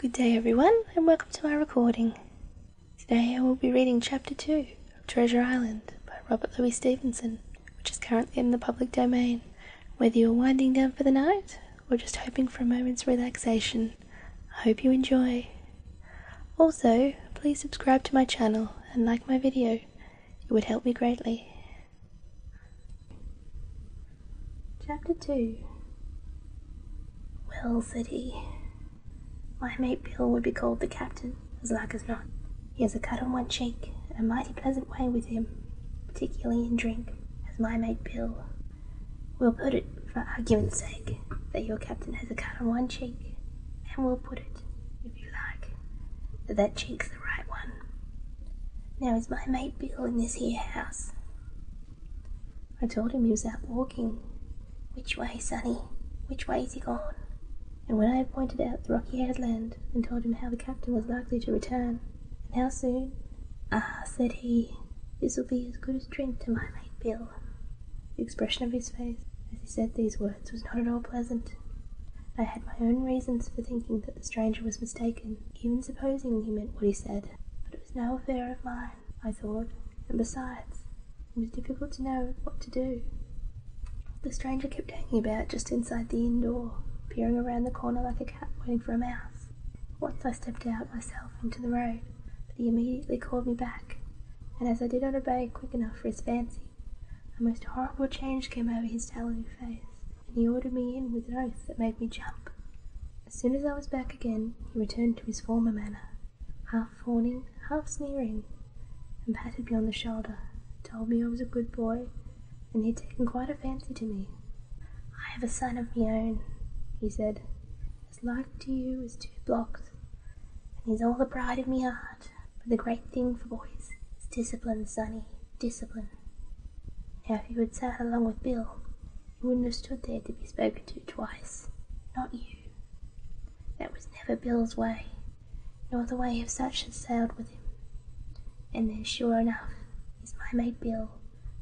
Good day everyone, and welcome to my recording. Today I will be reading Chapter 2 of Treasure Island by Robert Louis Stevenson, which is currently in the public domain. Whether you're winding down for the night, or just hoping for a moment's relaxation, I hope you enjoy. Also, please subscribe to my channel and like my video, it would help me greatly. Chapter 2. "Well," said he, "my mate Bill would be called the captain, as like as not. He has a cut on one cheek, and a mighty pleasant way with him, particularly in drink, as my mate Bill. We'll put it, for argument's sake, that your captain has a cut on one cheek, and we'll put it, if you like, that that cheek's the right one. Now is my mate Bill in this here house?" I told him he was out walking. "Which way, sonny? Which way's he gone?" And when I had pointed out the rocky headland, and told him how the captain was likely to return, and how soon, "Ah," said he, "this'll be as good as drink to my mate Bill." The expression of his face, as he said these words, was not at all pleasant. I had my own reasons for thinking that the stranger was mistaken, even supposing he meant what he said, but it was no affair of mine, I thought, and besides, it was difficult to know what to do. The stranger kept hanging about just inside the inn door, peering around the corner like a cat waiting for a mouse. Once I stepped out myself into the road, but he immediately called me back, and as I did not obey quick enough for his fancy, a most horrible change came over his sallow face, and he ordered me in with an oath that made me jump. As soon as I was back again, he returned to his former manner, half fawning, half sneering, and patted me on the shoulder, told me I was a good boy, and he had taken quite a fancy to me. "I have a son of me own," he said, "as like to you as 2 blocks, and he's all the pride of me heart. But the great thing for boys is discipline, sonny, discipline. Now if you had sat along with Bill, you wouldn't have stood there to be spoken to twice, not you. That was never Bill's way, nor the way of such as sailed with him. And there, sure enough, is my mate Bill,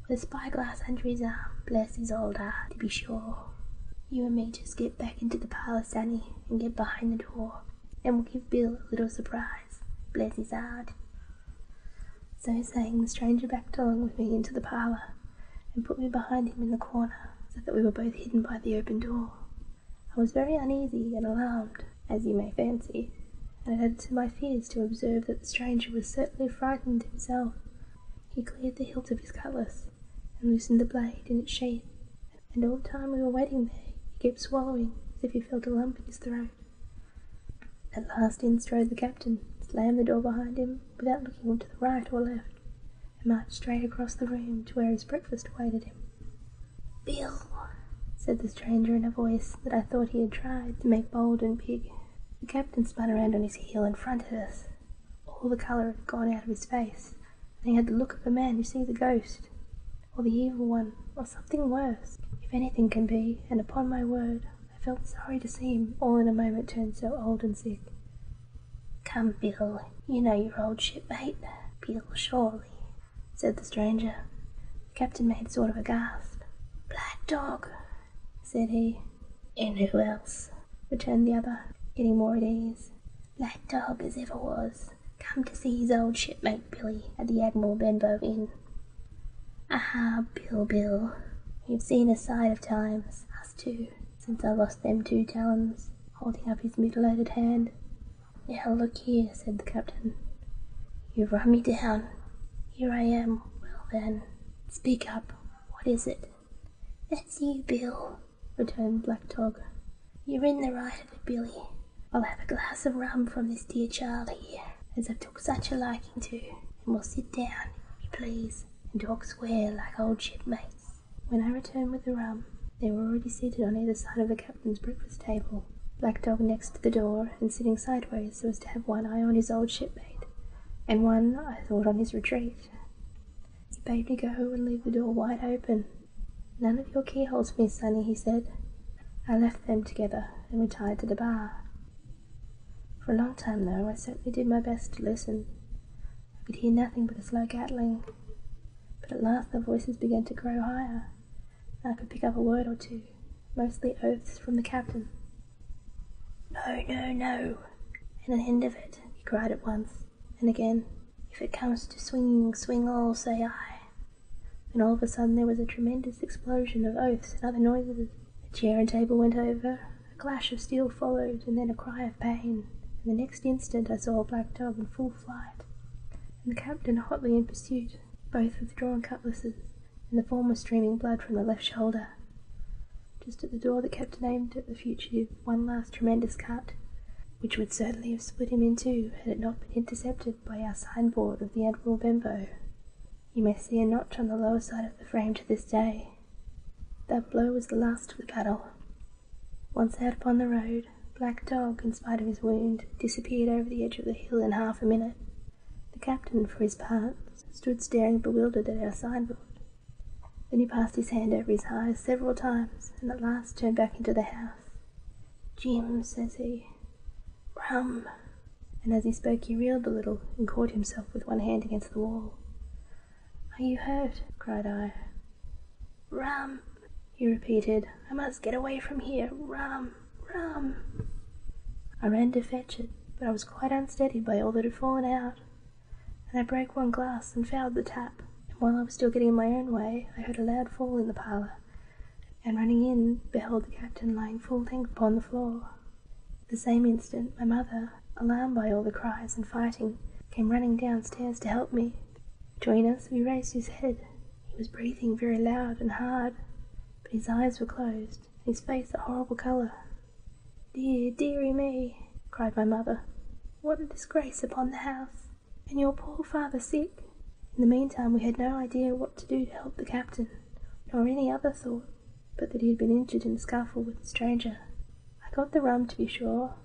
with a spyglass under his arm, bless his old heart, to be sure. You and me just get back into the parlour, sonny, and get behind the door, and we'll give Bill a little surprise, bless his heart." So saying, the stranger backed along with me into the parlour, and put me behind him in the corner, so that we were both hidden by the open door. I was very uneasy and alarmed, as you may fancy, and it added to my fears to observe that the stranger was certainly frightened himself. He cleared the hilt of his cutlass, and loosened the blade in its sheath, and all the time we were waiting there, he kept swallowing as if he felt a lump in his throat. At last in strode the captain, slammed the door behind him without looking to the right or left, and marched straight across the room to where his breakfast awaited him. "Bill," said the stranger in a voice that I thought he had tried to make bold and big. The captain spun around on his heel and fronted us. All the colour had gone out of his face, and he had the look of a man who sees a ghost, or the evil one, or something worse, if anything can be, and upon my word, I felt sorry to see him all in a moment turn so old and sick. "Come, Bill, you know your old shipmate, Bill, surely," said the stranger. The captain made sort of a gasp. "Black Dog," said he. "And who else?" returned the other, getting more at ease. "Black Dog as ever was, come to see his old shipmate Billy at the Admiral Benbow Inn. Ah, Bill, we've seen a sight of times, us two, since I lost them 2 talons," holding up his mutilated hand. "Now look here," said the captain, "you've run me down. Here I am. Well then, speak up. What is it?" "That's you, Bill," returned Black Dog. "You're in the right of it, Billy. I'll have a glass of rum from this dear child here, as I've took such a liking to, and we'll sit down, if you please, and talk square like old shipmates." When I returned with the rum, they were already seated on either side of the captain's breakfast table, Black Dog next to the door, and sitting sideways so as to have one eye on his old shipmate, and one, I thought, on his retreat. He bade me go and leave the door wide open. "None of your keyholes for me, sonny," he said. I left them together and retired to the bar. For a long time, though, I certainly did my best to listen. I could hear nothing but a slow gattling, but at last the voices began to grow higher, and I could pick up a word or two, mostly oaths from the captain. "No, no, no, an end of it, he cried at once, and again, if it comes to swinging, swing all, say I. Then all of a sudden there was a tremendous explosion of oaths and other noises. A chair and table went over, a clash of steel followed, and then a cry of pain, and the next instant I saw a black dog in full flight, and the captain hotly in pursuit, both with drawn cutlasses, and the former streaming blood from the left shoulder. Just at the door the captain aimed at the fugitive one last tremendous cut, which would certainly have split him in two had it not been intercepted by our signboard of the Admiral Benbow. You may see a notch on the lower side of the frame to this day. That blow was the last of the battle. Once out upon the road, Black Dog, in spite of his wound, disappeared over the edge of the hill in half a minute. The captain, for his part, stood staring bewildered at our signboard. Then he passed his hand over his eyes several times, and at last turned back into the house. "Jim," says he, "rum." And as he spoke he reeled a little, and caught himself with one hand against the wall. "Are you hurt?" cried I. "Rum," he repeated. "I must get away from here. Rum, rum." I ran to fetch it, but I was quite unsteady by all that had fallen out, and I broke one glass and fouled the tap. And while I was still getting in my own way, I heard a loud fall in the parlour, and running in, beheld the captain lying full length upon the floor. At the same instant, my mother, alarmed by all the cries and fighting, came running downstairs to help me. Between us, we raised his head. He was breathing very loud and hard, but his eyes were closed, and his face a horrible colour. "Dear, dearie me," cried my mother. "What a disgrace upon the house! And your poor father sick!" In the meantime we had no idea what to do to help the captain, nor any other thought, but that he had been injured in the scuffle with the stranger. I got the rum, to be sure,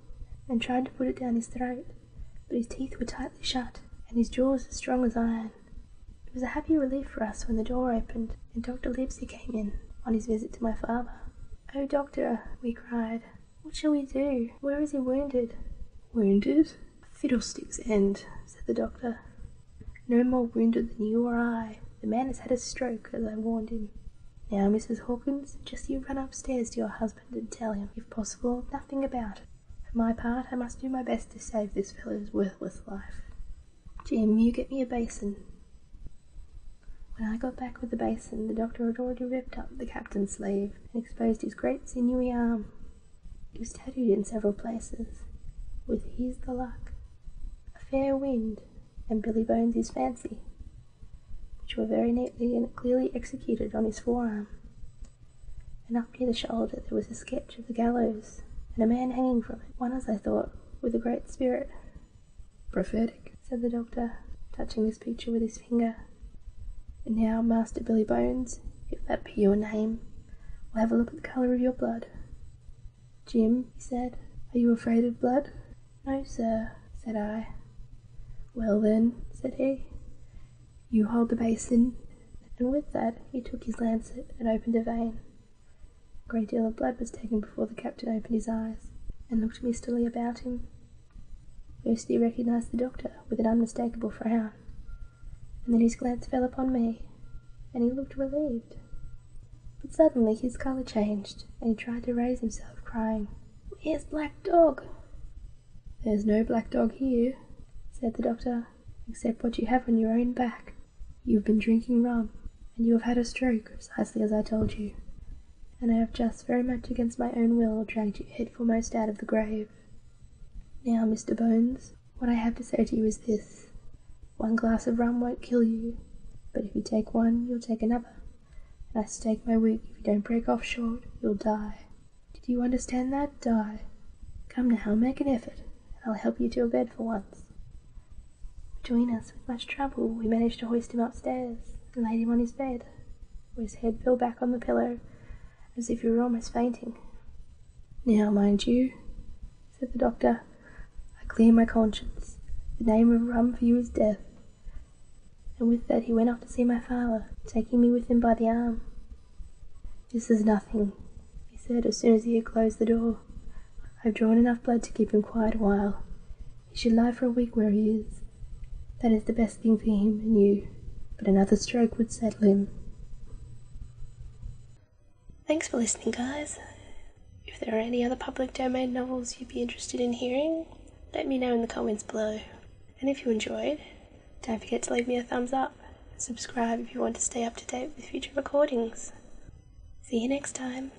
and tried to put it down his throat, but his teeth were tightly shut, and his jaws as strong as iron. It was a happy relief for us when the door opened, and Dr. Livesey came in, on his visit to my father. "Oh, doctor," we cried, "what shall we do? Where is he wounded?" "Wounded? A fiddlestick's end," said the doctor. "No more wounded than you or I. The man has had a stroke, as I warned him. Now, Mrs. Hawkins, just you run upstairs to your husband and tell him, if possible, nothing about it. For my part, I must do my best to save this fellow's worthless life. Jim, you get me a basin." When I got back with the basin, the doctor had already ripped up the captain's sleeve and exposed his great sinewy arm. It was tattooed in several places, with "Here's the luck," "A fair wind," and "Billy Bones his fancy," which were very neatly and clearly executed on his forearm. And up near the shoulder there was a sketch of the gallows, and a man hanging from it, one, as I thought, with a great spirit. "Prophetic," said the doctor, touching this picture with his finger. "And now, Master Billy Bones, if that be your name, we'll have a look at the colour of your blood." "Jim," he said, "are you afraid of blood?" "No, sir," said I. "Well then," said he, "you hold the basin," and with that he took his lancet and opened a vein. A great deal of blood was taken before the captain opened his eyes, and looked mistily about him. First he recognised the doctor with an unmistakable frown, and then his glance fell upon me, and he looked relieved. But suddenly his colour changed, and he tried to raise himself, crying, "Where's Black Dog?" "There's no black dog here," said the doctor, "except what you have on your own back. You've been drinking rum, and you have had a stroke, precisely as I told you, and I have just very much against my own will dragged you head foremost out of the grave. Now, Mr. Bones, what I have to say to you is this. One glass of rum won't kill you, but if you take one, you'll take another, and I stake my wig if you don't break off short, you'll die. Do you understand that? Die. Come now, make an effort, and I'll help you to a bed for once." Between us, with much trouble, we managed to hoist him upstairs, and laid him on his bed, where his head fell back on the pillow, as if he were almost fainting. "Now, mind you," said the doctor, "I clear my conscience. The name of rum for you is death." And with that he went off to see my father, taking me with him by the arm. "This is nothing," he said as soon as he had closed the door. "I've drawn enough blood to keep him quiet a while. He should lie for a week where he is. That is the best thing for him and you, but another stroke would settle him." Thanks for listening, guys. If there are any other public domain novels you'd be interested in hearing, let me know in the comments below. And if you enjoyed, don't forget to leave me a thumbs up and subscribe if you want to stay up to date with future recordings. See you next time.